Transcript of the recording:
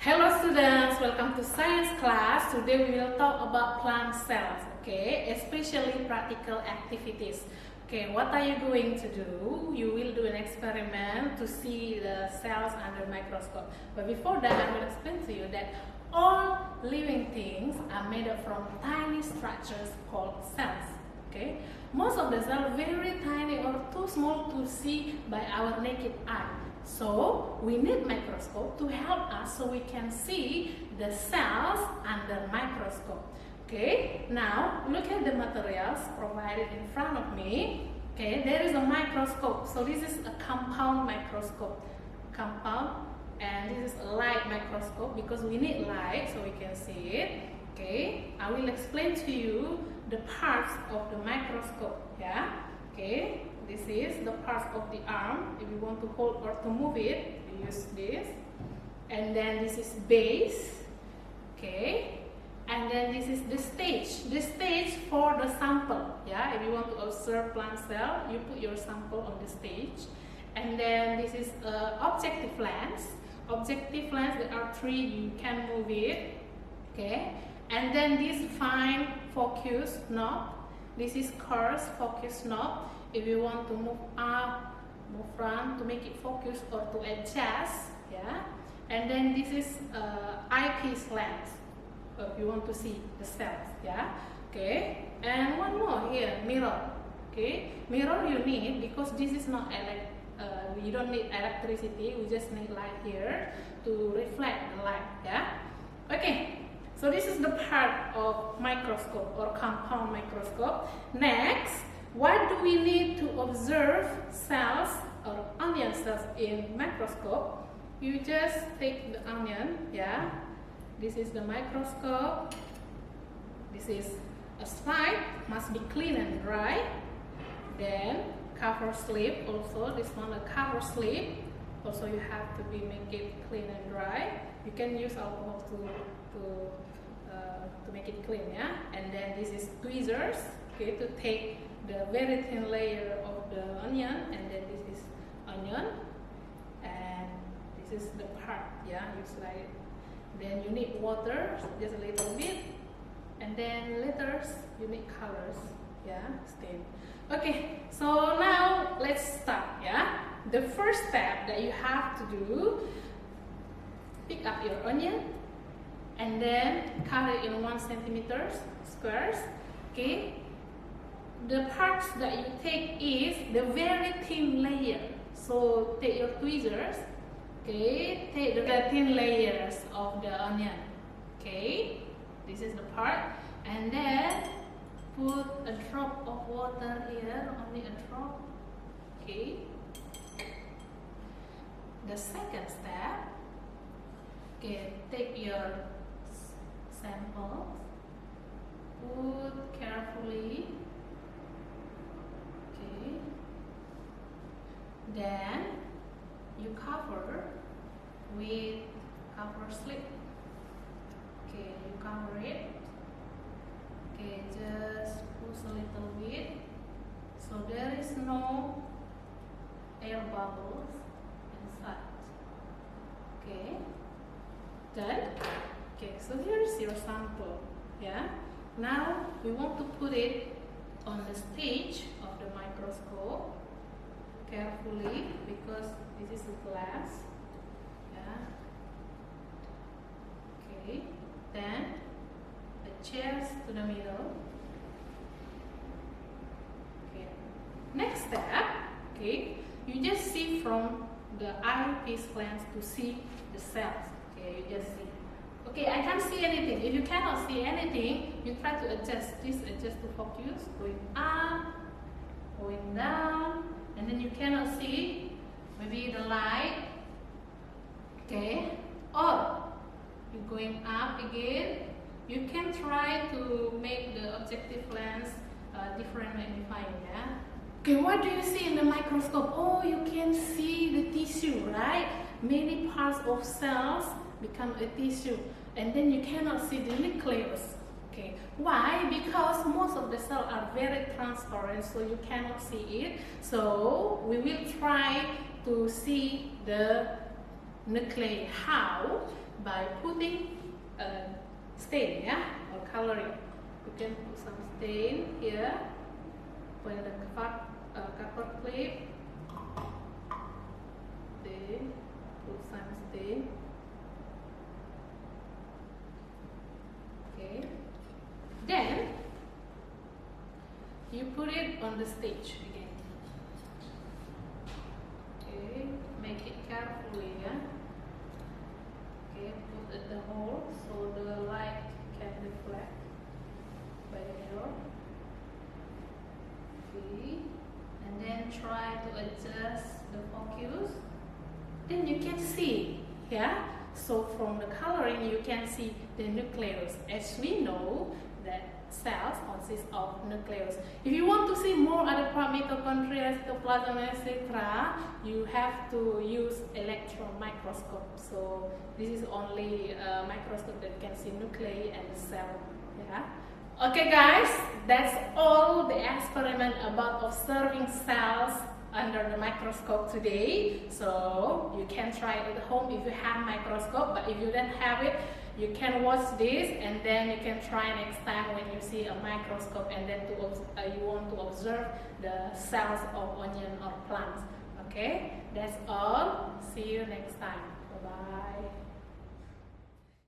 Hello students, welcome to science class. Today we will talk about plant cells, okay, especially practical activities. Okay, what are you going to do? You will do an experiment to see the cells under microscope. But before that, I will explain to you that all living things are made up from tiny structures called cells. Okay, most of the cells are very tiny or too small to see by our naked eye. So we need microscope to help us so we can see the cells under microscope. Okay, now look at the materials provided in front of me. Okay, there is a microscope. So this is a compound microscope. And this is a light microscope because we need light so we can see it. Okay, I will explain to you the parts of the microscope. Yeah, okay. This is the parts of the arm. If you want to hold or to move it, you use this. And then this is base. Okay. And then this is the stage. The stage for the sample. Yeah. If you want to observe plant cell, you put your sample on the stage. And then this is objective lens. Objective lens, there are three. You can move it. Okay. And then this fine focus knob. This is coarse focus knob. If you want to move up, move front to make it focus or to adjust, yeah. And then this is eyepiece lens. If you want to see the cells, yeah. Okay. And one more here, mirror. Okay. Mirror you need because this is not you don't need electricity. We just need light here to reflect the light, yeah. Okay. So this is the part of microscope or compound microscope. Next. What do we need to observe cells or onion cells in microscope? You just take the onion, yeah. This is the microscope. This is a slide, must be clean and dry. Then cover slip also. This one a cover slip. Also you have to make it clean and dry. You can use alcohol to make it clean, yeah. And then this is tweezers, okay, to take the very thin layer of the onion, and then this is onion, and this is the part, yeah, you slide it. Then you need water, just a little bit, and then letters, you need colors, yeah, stain. Okay, so now let's start, yeah. The first step that you have to do, pick up your onion, and then cut it in 1 centimeter squares, okay. The parts that you take is the very thin layer. So take your tweezers, okay, take the thin layers of the onion, okay, this is the part, and then put a drop of water here, only a drop, okay. The second step, okay, take your samples, put carefully. Then you cover with cover slip. Okay, you cover it. Okay, just push a little bit so there is no air bubbles inside. Okay, done. Okay, so here is your sample. Yeah. Now we want to put it on the stage of the microscope. Carefully, because this is a glass, yeah. Okay, then the chairs to the middle. Okay, next step, okay, you just see from the eyepiece lens to see the cells. Okay, you just see. Okay, I can't see anything. If you cannot see anything, you try to adjust this, adjust to focus, going up, going down. And then you cannot see maybe the light, okay, or you're going up again. You can try to make the objective lens different magnifying, yeah. Okay, what do you see in the microscope? Oh, you can see the tissue, right? Many parts of cells become a tissue, and then you cannot see the nucleus. Okay. Why? Because most of the cells are very transparent, so you cannot see it. So we will try to see the nuclei. How? by putting a stain, yeah, or coloring. You can put some stain here when the cover clip. Then put some stain. Okay. Then you put it on the stage again. Okay, make it carefully, yeah. Okay, put at the hole so the light can reflect by the mirror. Okay, and then try to adjust the focus. Then you can see, yeah. So from the coloring you can see the nucleus. As we know that cells consist of nucleus. If you want to see more other part, mitochondria, cytoplasm, etc., you have to use electron microscope. So this is only a microscope that can see nuclei and the cell. Yeah. Okay, guys, that's all the experiment about observing cells under the microscope today. So you can try it at home if you have microscope, but if you don't have it, you can watch this and then you can try next time when you see a microscope and then you want to observe the cells of onion or plants. Okay, that's all. See you next time. Bye bye.